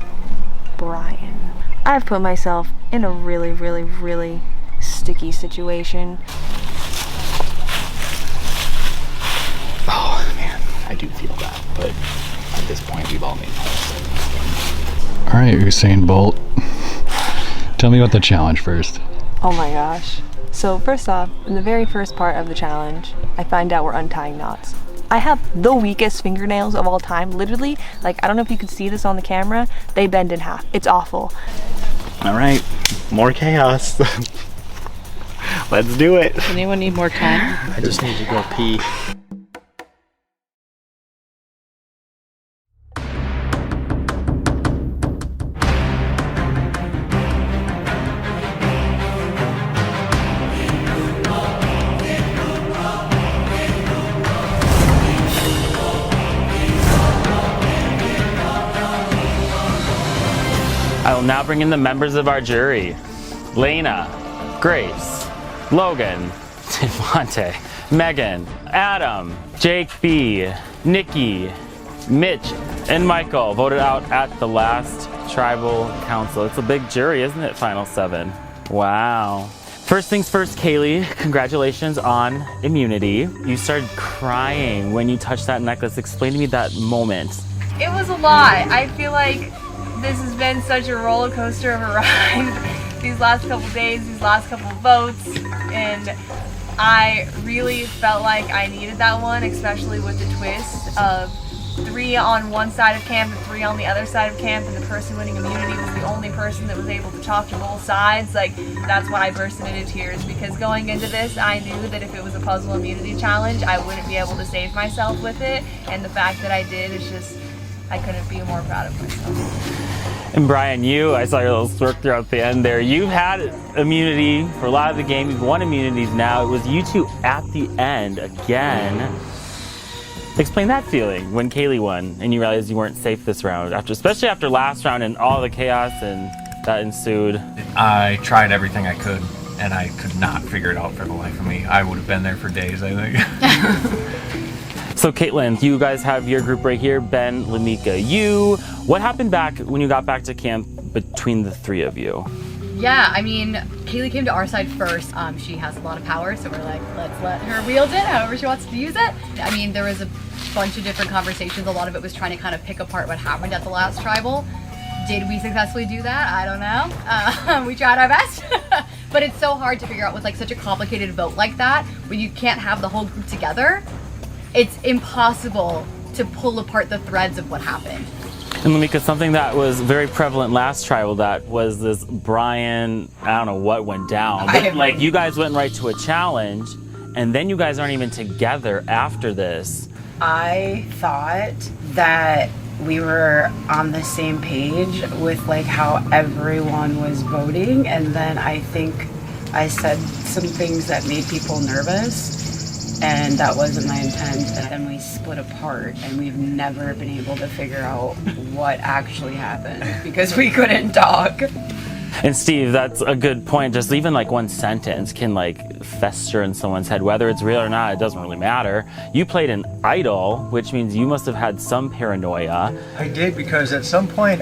Brian. I've put myself in a really, really, really sticky situation. Oh man, I do feel that, but at this point we've all made mistakes. All right, Usain Bolt. Tell me about the challenge first. Oh my gosh. So first off, in the very first part of the challenge, I find out we're untying knots. I have the weakest fingernails of all time. Literally, like, I don't know if you could see this on the camera, they bend in half. It's awful. All right, more chaos. Let's do it. Does anyone need more time? I just need to go pee. I will now bring in the members of our jury. Lena, Grace, Logan, Devontae, Megan, Adam, Jake B, Nikki, Mitch, and Michael voted out at the last tribal council. It's a big jury, isn't it, Final 7? Wow. First things first, Kaylee, congratulations on immunity. You started crying when you touched that necklace. Explain to me that moment. It was a lot. I feel like this has been such a roller coaster of a ride these last couple days, these last couple votes, and I really felt like I needed that one, especially with the twist of 3 on one side of camp and 3 on the other side of camp, and the person winning immunity was the only person that was able to talk to both sides. Like, that's why I burst into tears, because going into this, I knew that if it was a puzzle immunity challenge, I wouldn't be able to save myself with it, and the fact that I did is just, I couldn't be more proud of myself. And Brian, I saw your little smirk throughout the end there. You've had immunity for a lot of the game. You've won immunities now. It was you two at the end again. Explain that feeling when Kaylee won and you realized you weren't safe this round, especially after last round and all the chaos and that ensued. I tried everything I could, and I could not figure it out for the life of me. I would have been there for days, I think. So Caitlin, you guys have your group right here, Ben, Lamika, you. What happened back when you got back to camp between the 3 of you? Yeah, I mean, Kaylee came to our side first. She has a lot of power, so we're like, let's let her wield it however she wants to use it. I mean, there was a bunch of different conversations. A lot of it was trying to kind of pick apart what happened at the last tribal. Did we successfully do that? I don't know. We tried our best. But it's so hard to figure out with like such a complicated vote like that, where you can't have the whole group together. It's impossible to pull apart the threads of what happened. And Lamika, something that was very prevalent last tribal that was this Brian, I don't know what went down, but like you guys went right to a challenge and then you guys aren't even together after this. I thought that we were on the same page with like how everyone was voting, and then I think I said some things that made people nervous, and that wasn't my intent, and then we split apart and we've never been able to figure out what actually happened because we couldn't talk. And Steve, that's a good point. Just even like one sentence can like fester in someone's head. Whether it's real or not, it doesn't really matter. You played an idol, which means you must have had some paranoia. I did, because at some point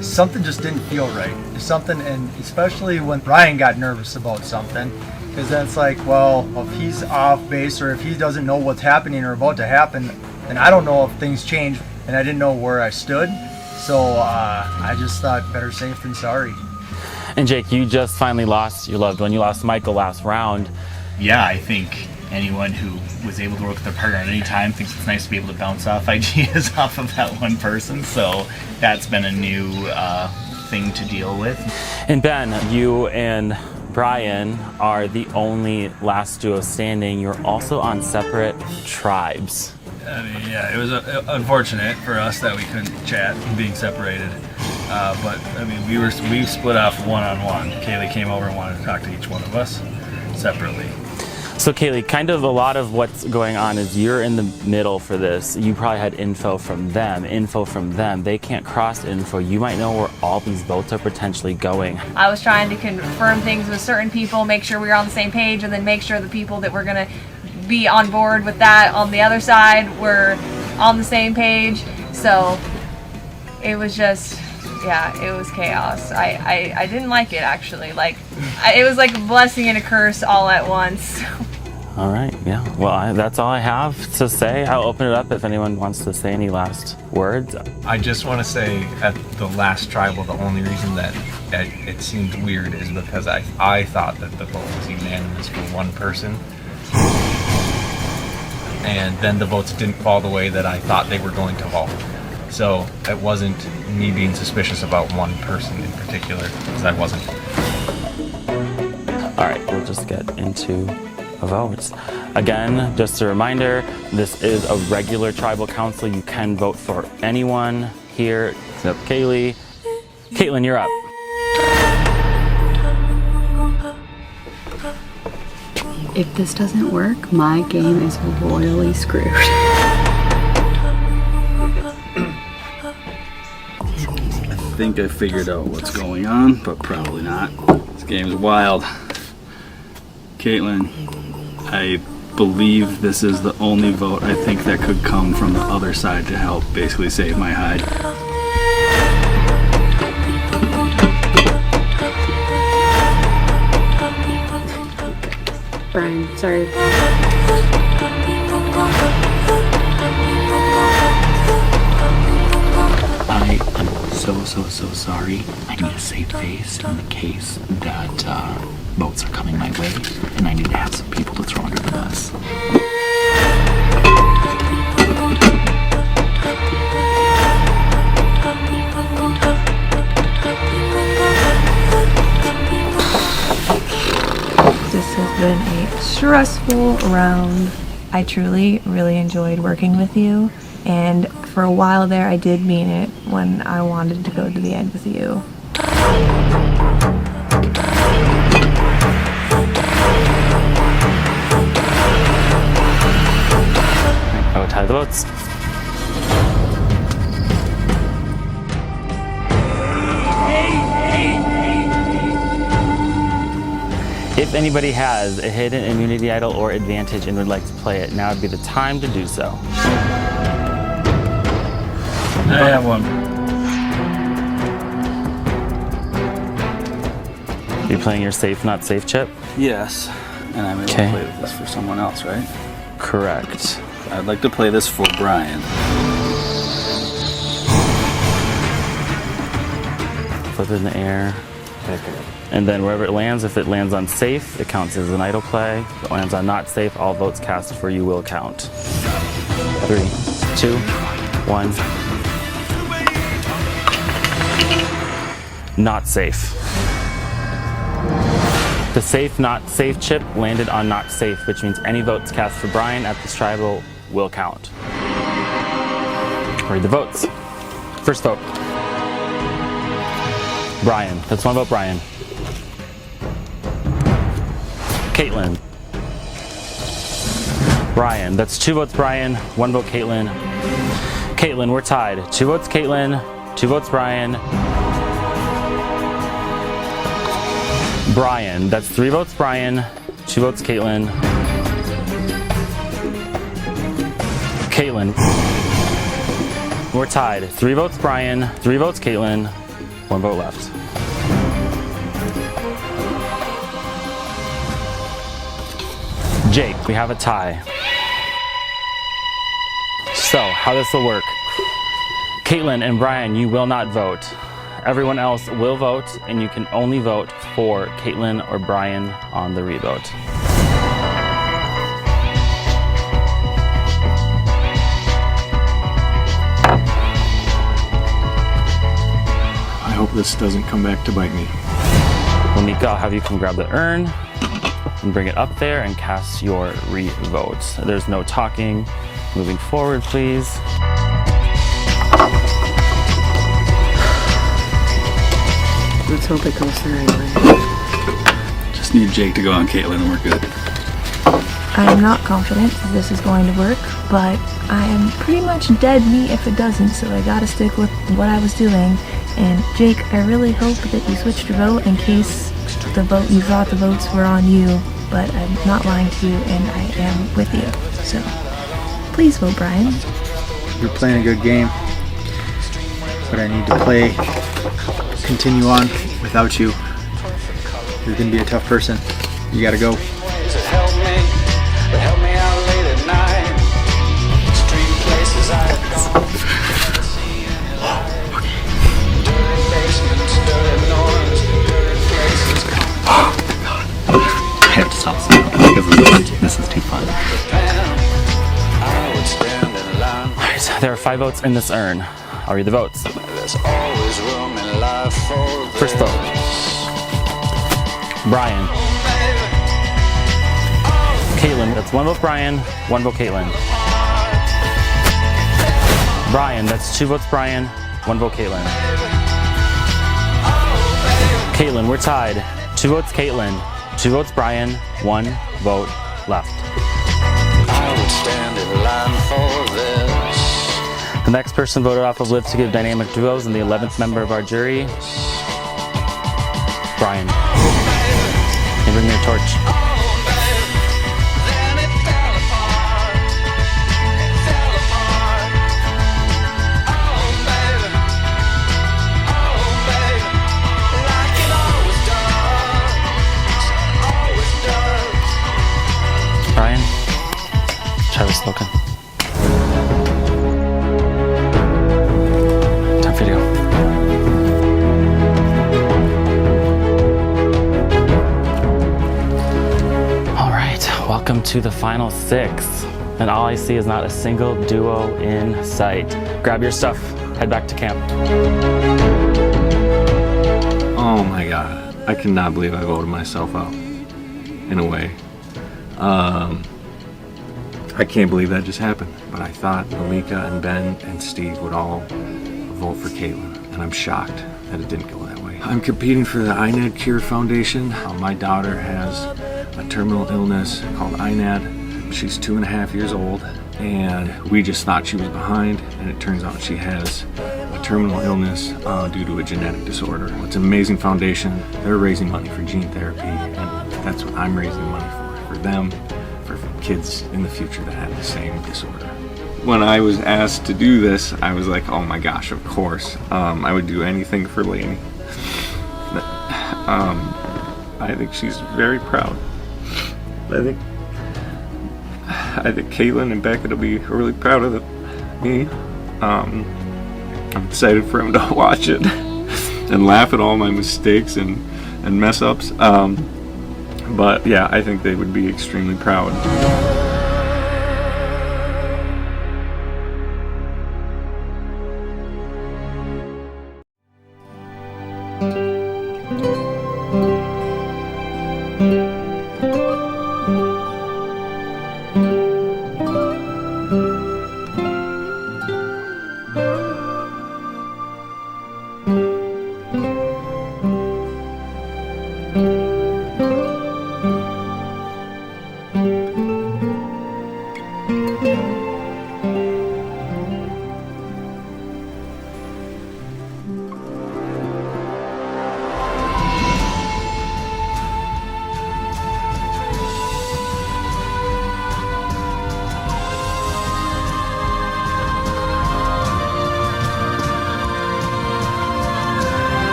something just didn't feel right. Something, and especially when Ryan got nervous about something, because then it's like, well, if he's off base or if he doesn't know what's happening or about to happen, then I don't know if things change, and I didn't know where I stood. So I just thought better safe than sorry. And Jake, you just finally lost your loved one. You lost Michael last round. Yeah, I think anyone who was able to work with their partner at any time thinks it's nice to be able to bounce off ideas off of that one person. So that's been a new thing to deal with. And Ben, you and Brian are the only last duo standing. You're also on separate tribes. I mean, yeah, it was unfortunate for us that we couldn't chat being separated. But I mean, we split off one-on-one. Kaylee came over and wanted to talk to each one of us separately. So Kaylee, kind of a lot of what's going on is you're in the middle for this. You probably had info from them. They can't cross info. You might know where all these votes are potentially going. I was trying to confirm things with certain people, make sure we were on the same page, and then make sure the people that were going to be on board with that on the other side were on the same page. So it was just, yeah, it was chaos. I didn't like it, actually. Like, it was like a blessing and a curse all at once. All right, yeah. Well, that's all I have to say. I'll open it up if anyone wants to say any last words. I just want to say at the last tribal, the only reason that it seemed weird is because I thought that the vote was unanimous for one person. And then the votes didn't fall the way that I thought they were going to fall. So it wasn't me being suspicious about one person in particular, because I wasn't. All right, we'll just get into votes. Again, just a reminder, this is a regular tribal council. You can vote for anyone here except Kaylee. Caitlin, you're up. If this doesn't work, my game is royally screwed. I think I figured out what's going on, but probably not. This game is wild. Caitlin, I believe this is the only vote I think that could come from the other side to help basically save my hide. Brian, sorry. I am so sorry. I need a safe face in the case that votes are coming my way, and I need to have some people to throw under the bus. This has been a stressful round. I truly, really enjoyed working with you, and for a while there I did mean it when I wanted to go to the end with you. I will tie the votes. If anybody has a hidden immunity idol or advantage and would like to play it, now would be the time to do so. I have one. You're playing your safe, not safe chip? Yes. And I'm able to play with this for someone else, right? Correct. I'd like to play this for Brian. Flip it in the air. And then wherever it lands, if it lands on safe, it counts as an idle play. If it lands on not safe, all votes cast for you will count. 3, 2, 1. Not safe. The safe, not safe chip landed on not safe, which means any votes cast for Brian at this tribal will count. Read the votes. First vote. Brian. That's 1 vote, Brian. Caitlin. Brian. That's 2 votes, Brian. 1 vote, Caitlin. Caitlin, we're tied. 2 votes, Caitlin. 2 votes, Brian. Brian. That's 3 votes, Brian. 2 votes, Caitlin. Caitlin. We're tied. 3 votes, Brian. 3 votes, Caitlin. 1 vote left. Jake, we have a tie. So, how this will work. Caitlin and Brian, you will not vote. Everyone else will vote, and you can only vote for Caitlin or Brian on the revote. I hope this doesn't come back to bite me. Monika, I'll have you come grab the urn and bring it up there and cast your re-vote. There's no talking. Moving forward, please. Let's hope it goes through anyway. Just need Jake to go on Caitlin and we're good. I am not confident that this is going to work, but I am pretty much dead meat if it doesn't, so I gotta stick with what I was doing. And Jake, I really hope that you switched your vote in case the vote you thought the votes were on you, but I'm not lying to you and I am with you. So please vote Brian. You're playing a good game, but I need to continue on without you. You're gonna be a tough person. You gotta go. I have to stop smiling because this is too fun. Alright, there are 5 votes in this urn. I'll read the votes. First vote. Brian. Caitlin, that's 1 vote Brian, 1 vote Caitlin. Brian, that's 2 votes Brian, 1 vote Caitlin. Caitlin, we're tied. 2 votes Caitlin, 2 votes Brian, 1 vote left. The next person voted off of Live to Give Dynamic Duos and the 11th member of our jury, Brian. Can you bring me your torch? Brian, try this smoking. Time for you. All right, welcome to the final 6. And all I see is not a single duo in sight. Grab your stuff, head back to camp. Oh my god. I cannot believe I voted myself out. In a way. I can't believe that just happened, but I thought Monika and Ben and Steve would all vote for Caitlin, and I'm shocked that it didn't go that way. I'm competing for the INAD Cure Foundation. My daughter has a terminal illness called INAD. She's 2.5 years old, and we just thought she was behind, and it turns out she has a terminal illness due to a genetic disorder. It's an amazing foundation. They're raising money for gene therapy, and that's what I'm raising money for them, for kids in the future that have the same disorder. When I was asked to do this, I was like, oh my gosh, of course. I would do anything for Lainey. I think she's very proud. I think Caitlin and Beckett will be really proud of me. I'm excited for them to watch it and laugh at all my mistakes and mess ups. But yeah, I think they would be extremely proud.